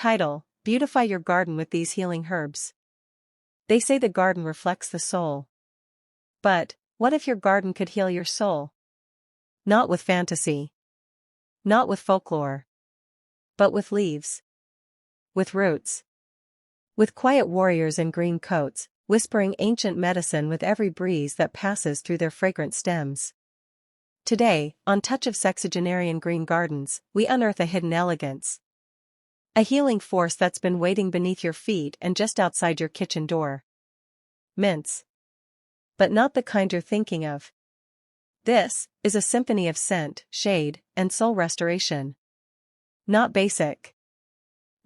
Title: Beautify Your Garden with these healing herbs. They say the garden reflects the soul. But, what if your garden could heal your soul? Not with fantasy. Not with folklore. But with leaves. With roots. With quiet warriors in green coats, whispering ancient medicine with every breeze that passes through their fragrant stems. Today, on Touch of Sexagenarian Green Gardens, we unearth a hidden elegance. A healing force that's been waiting beneath your feet and just outside your kitchen door. Mints. But not the kind you're thinking of. This is a symphony of scent, shade, and soul restoration. Not basic.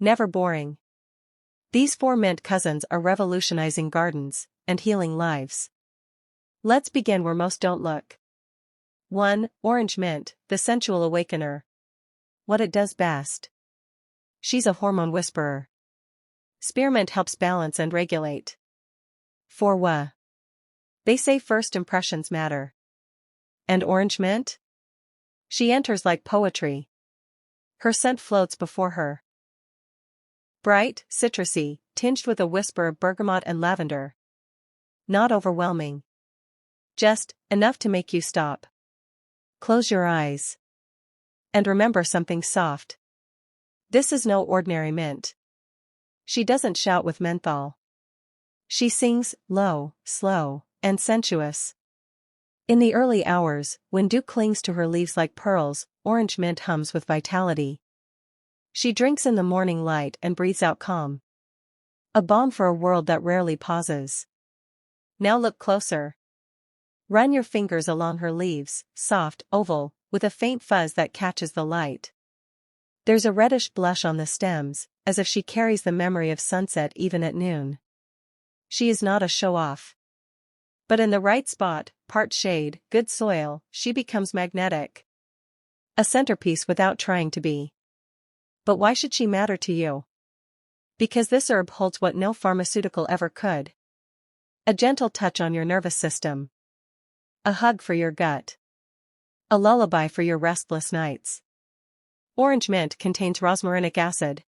Never boring. These 4 mint cousins are revolutionizing gardens and healing lives. Let's begin where most don't look. 1. Orange mint, the sensual awakener. What it does best. She's a hormone whisperer. Spearmint helps balance and regulate. 4. They say first impressions matter. And orange mint? She enters like poetry. Her scent floats before her. Bright, citrusy, tinged with a whisper of bergamot and lavender. Not overwhelming. Just enough to make you stop. Close your eyes. And remember something soft. This is no ordinary mint. She doesn't shout with menthol. She sings, low, slow, and sensuous. In the early hours, when dew clings to her leaves like pearls, orange mint hums with vitality. She drinks in the morning light and breathes out calm. A balm for a world that rarely pauses. Now look closer. Run your fingers along her leaves, soft, oval, with a faint fuzz that catches the light. There's a reddish blush on the stems, as if she carries the memory of sunset even at noon. She is not a show-off. But in the right spot, part shade, good soil, she becomes magnetic. A centerpiece without trying to be. But why should she matter to you? Because this herb holds what no pharmaceutical ever could. A gentle touch on your nervous system. A hug for your gut. A lullaby for your restless nights. Orange mint contains rosmarinic acid.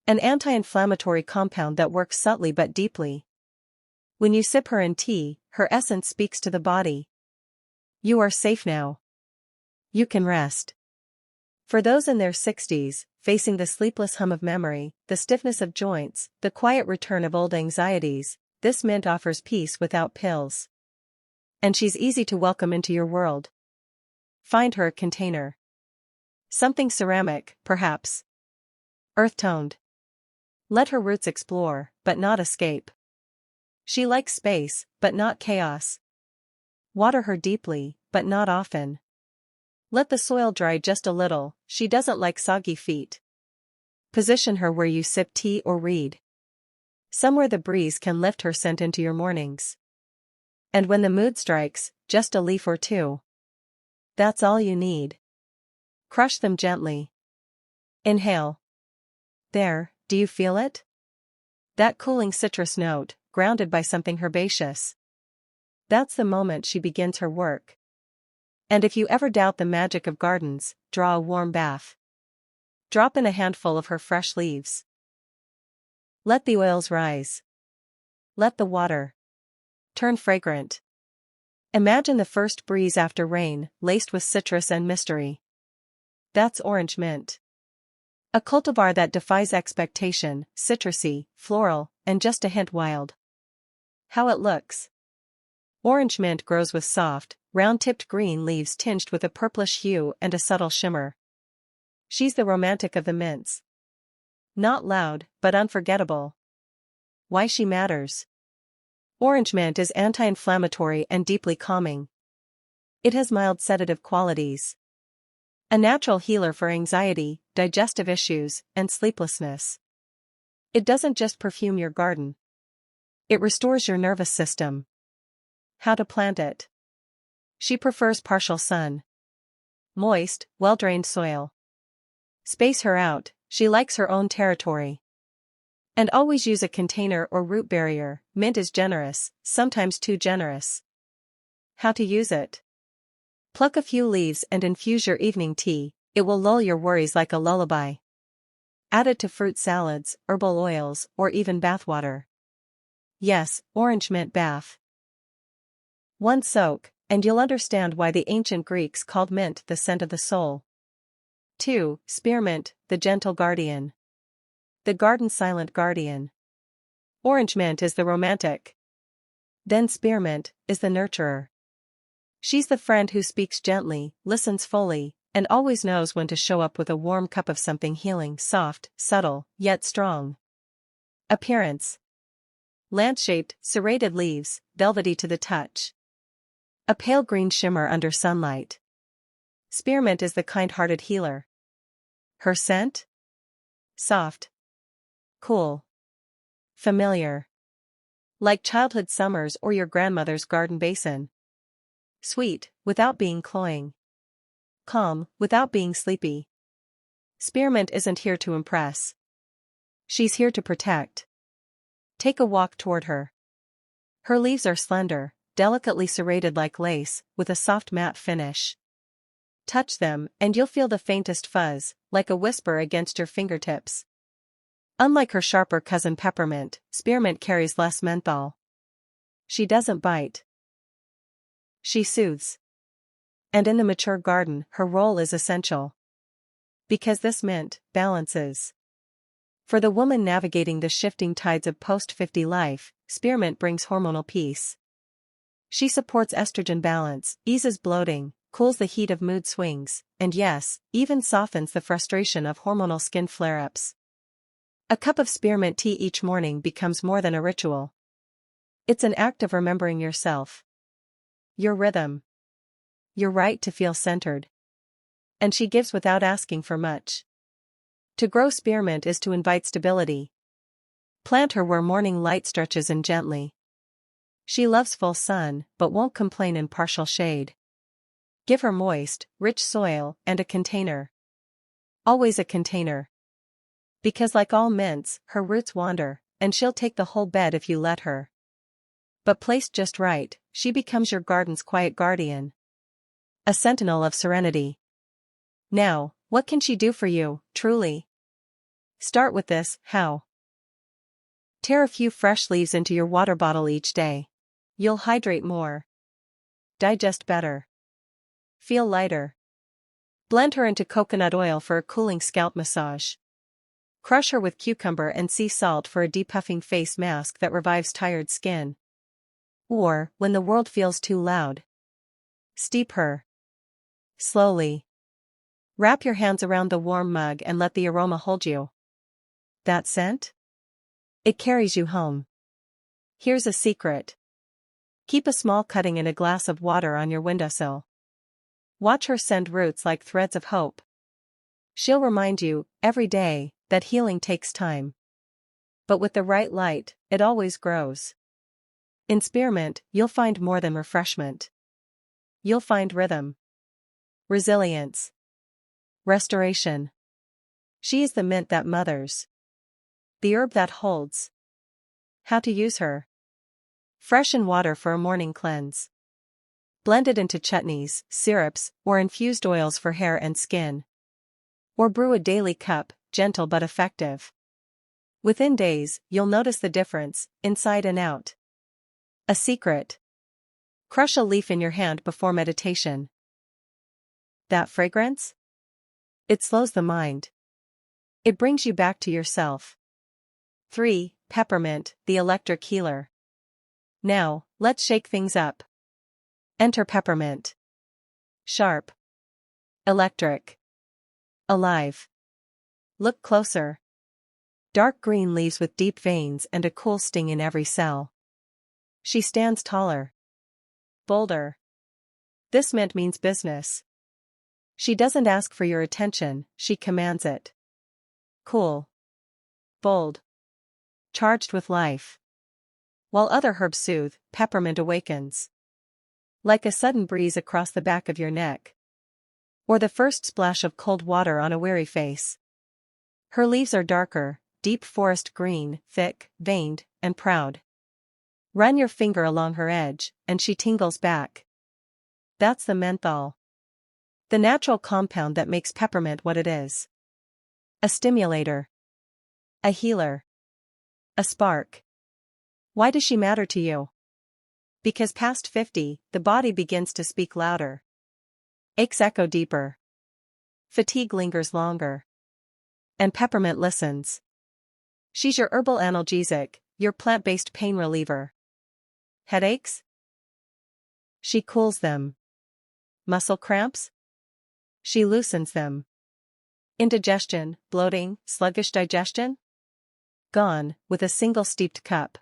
An anti-inflammatory compound that works subtly but deeply. When you sip her in tea, her essence speaks to the body. You are safe now. You can rest. For those in their 60s, facing the sleepless hum of memory, the stiffness of joints, the quiet return of old anxieties, this mint offers peace without pills. And she's easy to welcome into your world. Find her a container. Something ceramic, perhaps. Earth-toned. Let her roots explore, but not escape. She likes space, but not chaos. Water her deeply, but not often. Let the soil dry just a little, she doesn't like soggy feet. Position her where you sip tea or read. Somewhere the breeze can lift her scent into your mornings. And when the mood strikes, just a leaf or 2. That's all you need. Crush them gently. Inhale. There, do you feel it? That cooling citrus note, grounded by something herbaceous. That's the moment she begins her work. And if you ever doubt the magic of gardens, draw a warm bath. Drop in a handful of her fresh leaves. Let the oils rise. Let the water turn fragrant. Imagine the first breeze after rain, laced with citrus and mystery. That's orange mint. A cultivar that defies expectation, citrusy, floral, and just a hint wild. How it looks. Orange mint grows with soft, round-tipped green leaves tinged with a purplish hue and a subtle shimmer. She's the romantic of the mints. Not loud, but unforgettable. Why she matters. Orange mint is anti-inflammatory and deeply calming. It has mild sedative qualities. A natural healer for anxiety, digestive issues, and sleeplessness. It doesn't just perfume your garden. It restores your nervous system. How to plant it. She prefers partial sun. Moist, well-drained soil. Space her out, she likes her own territory. And always use a container or root barrier, mint is generous, sometimes too generous. How to use it. Pluck a few leaves and infuse your evening tea, it will lull your worries like a lullaby. Add it to fruit salads, herbal oils, or even bathwater. Yes, orange mint bath. One soak, and you'll understand why the ancient Greeks called mint the scent of the soul. 2. Spearmint, the gentle guardian. The garden's silent guardian. Orange mint is the romantic. Then spearmint is the nurturer. She's the friend who speaks gently, listens fully, and always knows when to show up with a warm cup of something healing, soft, subtle, yet strong. Appearance. Lance-shaped, serrated leaves, velvety to the touch. A pale green shimmer under sunlight. Spearmint is the kind-hearted healer. Her scent? Soft. Cool. Familiar. Like childhood summers or your grandmother's garden basin. Sweet, without being cloying. Calm, without being sleepy. Spearmint isn't here to impress. She's here to protect. Take a walk toward her. Her leaves are slender, delicately serrated like lace, with a soft matte finish. Touch them, and you'll feel the faintest fuzz, like a whisper against your fingertips. Unlike her sharper cousin peppermint, spearmint carries less menthol. She doesn't bite. She soothes. And in the mature garden, her role is essential. Because this mint balances. For the woman navigating the shifting tides of post-50 life, spearmint brings hormonal peace. She supports estrogen balance, eases bloating, cools the heat of mood swings, and yes, even softens the frustration of hormonal skin flare-ups. A cup of spearmint tea each morning becomes more than a ritual. It's an act of remembering yourself. Your rhythm. Your right to feel centered. And she gives without asking for much. To grow spearmint is to invite stability. Plant her where morning light stretches in gently. She loves full sun, but won't complain in partial shade. Give her moist, rich soil, and a container. Always a container. Because like all mints, her roots wander, and she'll take the whole bed if you let her. But placed just right, she becomes your garden's quiet guardian. A sentinel of serenity. Now, what can she do for you, truly? Start with this, how? Tear a few fresh leaves into your water bottle each day. You'll hydrate more. Digest better. Feel lighter. Blend her into coconut oil for a cooling scalp massage. Crush her with cucumber and sea salt for a depuffing face mask that revives tired skin. Or, when the world feels too loud, steep her. Slowly. Wrap your hands around the warm mug and let the aroma hold you. That scent? It carries you home. Here's a secret. Keep a small cutting in a glass of water on your windowsill. Watch her send roots like threads of hope. She'll remind you, every day, that healing takes time. But with the right light, it always grows. In spearmint, you'll find more than refreshment. You'll find rhythm. Resilience. Restoration. She is the mint that mothers. The herb that holds. How to use her. Fresh in water for a morning cleanse. Blend it into chutneys, syrups, or infused oils for hair and skin. Or brew a daily cup, gentle but effective. Within days, you'll notice the difference, inside and out. A secret. Crush a leaf in your hand before meditation. That fragrance? It slows the mind. It brings you back to yourself. 3. Peppermint, the electric healer. Now, let's shake things up. Enter peppermint. Sharp. Electric. Alive. Look closer. Dark green leaves with deep veins and a cool sting in every cell. She stands taller. Bolder. This mint means business. She doesn't ask for your attention, she commands it. Cool. Bold. Charged with life. While other herbs soothe, peppermint awakens. Like a sudden breeze across the back of your neck. Or the first splash of cold water on a weary face. Her leaves are darker, deep forest green, thick, veined, and proud. Run your finger along her edge, and she tingles back. That's the menthol. The natural compound that makes peppermint what it is. A stimulator. A healer. A spark. Why does she matter to you? Because past 50, the body begins to speak louder. Aches echo deeper. Fatigue lingers longer. And peppermint listens. She's your herbal analgesic, your plant-based pain reliever. Headaches? She cools them. Muscle cramps? She loosens them. Indigestion, bloating, sluggish digestion? Gone, with a single steeped cup.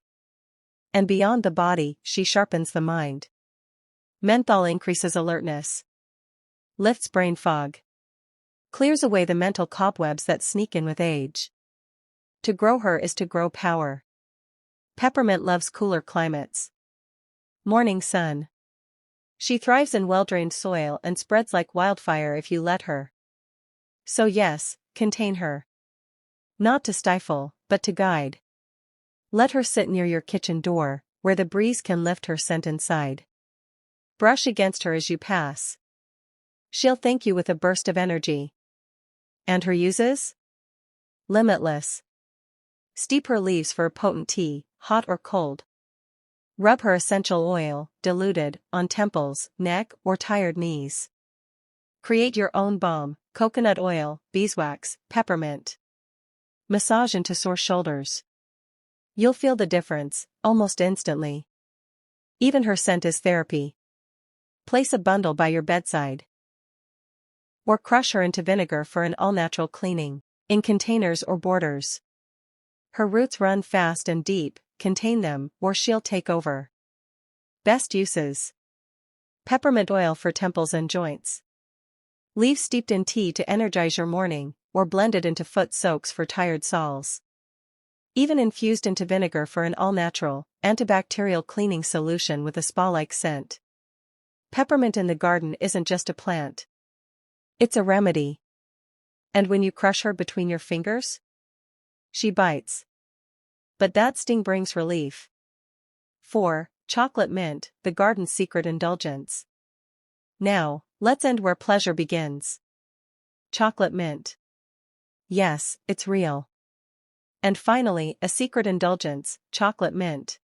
And beyond the body, she sharpens the mind. Menthol increases alertness. Lifts brain fog. Clears away the mental cobwebs that sneak in with age. To grow her is to grow power. Peppermint loves cooler climates. Morning sun. She thrives in well-drained soil and spreads like wildfire if you let her. So yes, contain her. Not to stifle, but to guide. Let her sit near your kitchen door, where the breeze can lift her scent inside. Brush against her as you pass. She'll thank you with a burst of energy. And her uses? Limitless. Steep her leaves for a potent tea, hot or cold. Rub her essential oil, diluted, on temples, neck, or tired knees. Create your own balm, coconut oil, beeswax, peppermint. Massage into sore shoulders. You'll feel the difference, almost instantly. Even her scent is therapy. Place a bundle by your bedside. Or crush her into vinegar for an all-natural cleaning, in containers or borders. Her roots run fast and deep, contain them, or she'll take over. Best uses. Peppermint oil for temples and joints. Leaves steeped in tea to energize your morning, or blended into foot soaks for tired soles. Even infused into vinegar for an all-natural, antibacterial cleaning solution with a spa-like scent. Peppermint in the garden isn't just a plant. It's a remedy. And when you crush her between your fingers? She bites. But that sting brings relief. 4. Chocolate mint, the garden's secret indulgence. Now, let's end where pleasure begins. Chocolate mint. Yes, it's real. And finally, a secret indulgence, chocolate mint.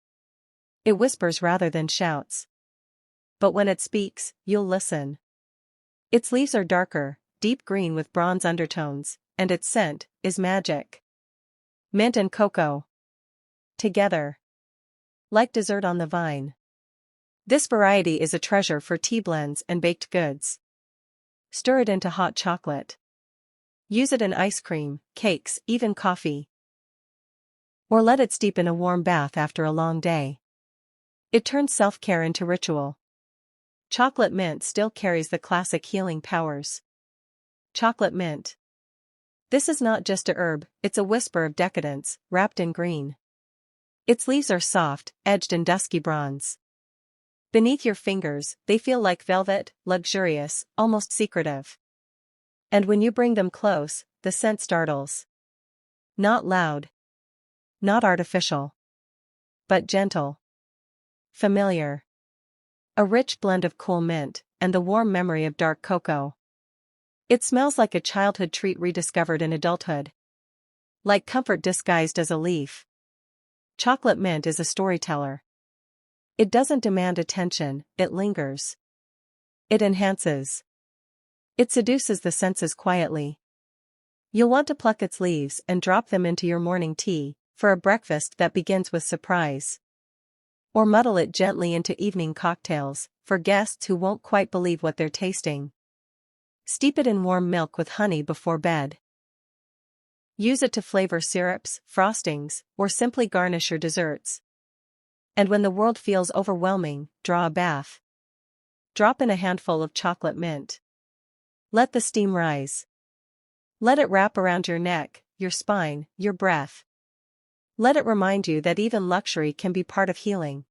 It whispers rather than shouts. But when it speaks, you'll listen. Its leaves are darker, deep green with bronze undertones, and its scent is magic. Mint and cocoa. Together. Like dessert on the vine. This variety is a treasure for tea blends and baked goods. Stir it into hot chocolate. Use it in ice cream, cakes, even coffee. Or let it steep in a warm bath after a long day. It turns self-care into ritual. Chocolate mint still carries the classic healing powers. Chocolate mint. This is not just a herb, it's a whisper of decadence, wrapped in green. Its leaves are soft, edged in dusky bronze. Beneath your fingers, they feel like velvet, luxurious, almost secretive. And when you bring them close, the scent startles. Not loud. Not artificial. But gentle. Familiar. A rich blend of cool mint, and the warm memory of dark cocoa. It smells like a childhood treat rediscovered in adulthood. Like comfort disguised as a leaf. Chocolate mint is a storyteller. It doesn't demand attention, it lingers. It enhances. It seduces the senses quietly. You'll want to pluck its leaves and drop them into your morning tea, for a breakfast that begins with surprise. Or muddle it gently into evening cocktails, for guests who won't quite believe what they're tasting. Steep it in warm milk with honey before bed. Use it to flavor syrups, frostings, or simply garnish your desserts. And when the world feels overwhelming, draw a bath. Drop in a handful of chocolate mint. Let the steam rise. Let it wrap around your neck, your spine, your breath. Let it remind you that even luxury can be part of healing.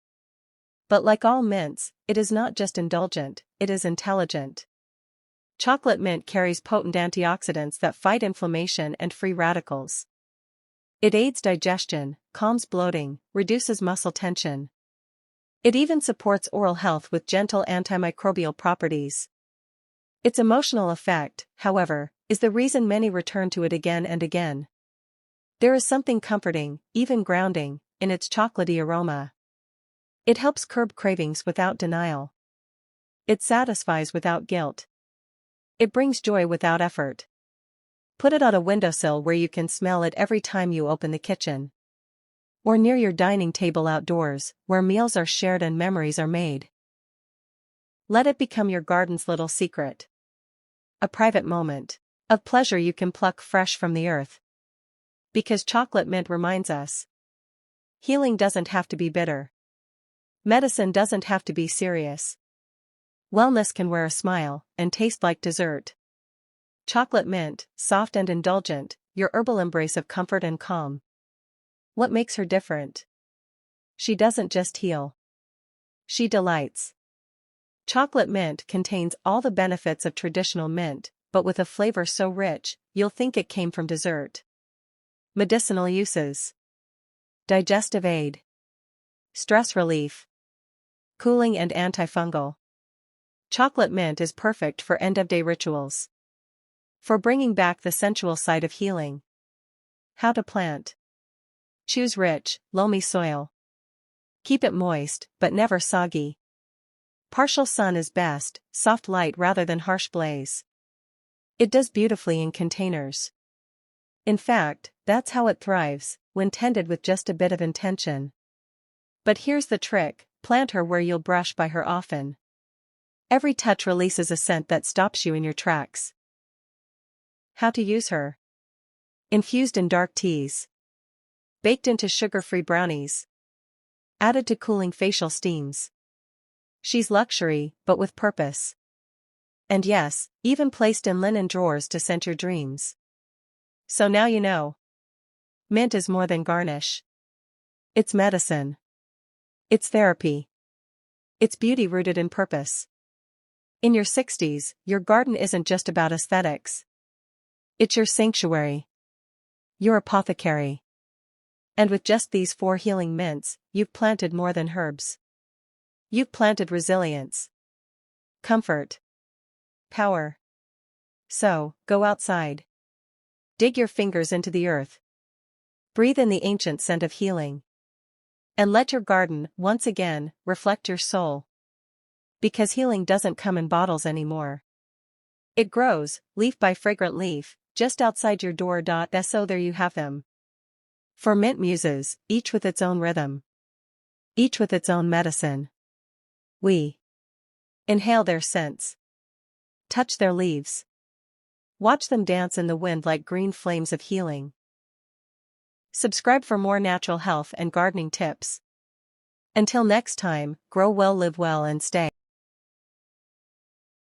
But like all mints, it is not just indulgent, it is intelligent. Chocolate mint carries potent antioxidants that fight inflammation and free radicals. It aids digestion, calms bloating, reduces muscle tension. It even supports oral health with gentle antimicrobial properties. Its emotional effect, however, is the reason many return to it again and again. There is something comforting, even grounding, in its chocolatey aroma. It helps curb cravings without denial. It satisfies without guilt. It brings joy without effort. Put it on a windowsill where you can smell it every time you open the kitchen. Or near your dining table outdoors, where meals are shared and memories are made. Let it become your garden's little secret. A private moment of pleasure you can pluck fresh from the earth. Because chocolate mint reminds us. Healing doesn't have to be bitter. Medicine doesn't have to be serious. Wellness can wear a smile and taste like dessert. Chocolate mint, soft and indulgent, your herbal embrace of comfort and calm. What makes her different? She doesn't just heal. She delights. Chocolate mint contains all the benefits of traditional mint, but with a flavor so rich, you'll think it came from dessert. Medicinal uses. Digestive aid. Stress relief. Cooling and antifungal. Chocolate mint is perfect for end-of-day rituals. For bringing back the sensual side of healing. How to plant. Choose rich, loamy soil. Keep it moist, but never soggy. Partial sun is best, soft light rather than harsh blaze. It does beautifully in containers. In fact, that's how it thrives, when tended with just a bit of intention. But here's the trick, plant her where you'll brush by her often. Every touch releases a scent that stops you in your tracks. How to use her. Infused in dark teas. Baked into sugar-free brownies. Added to cooling facial steams. She's luxury, but with purpose. And yes, even placed in linen drawers to scent your dreams. So now you know. Mint is more than garnish. It's medicine. It's therapy. It's beauty rooted in purpose. In your 60s, your garden isn't just about aesthetics. It's your sanctuary. Your apothecary. And with just these 4 healing mints, you've planted more than herbs. You've planted resilience. Comfort. Power. So, go outside. Dig your fingers into the earth. Breathe in the ancient scent of healing. And let your garden, once again, reflect your soul. Because healing doesn't come in bottles anymore. It grows, leaf by fragrant leaf, just outside your door. So there you have them. 4 mint muses, each with its own rhythm. Each with its own medicine. We inhale their scents. Touch their leaves. Watch them dance in the wind like green flames of healing. Subscribe for more natural health and gardening tips. Until next time, grow well, live well, and stay.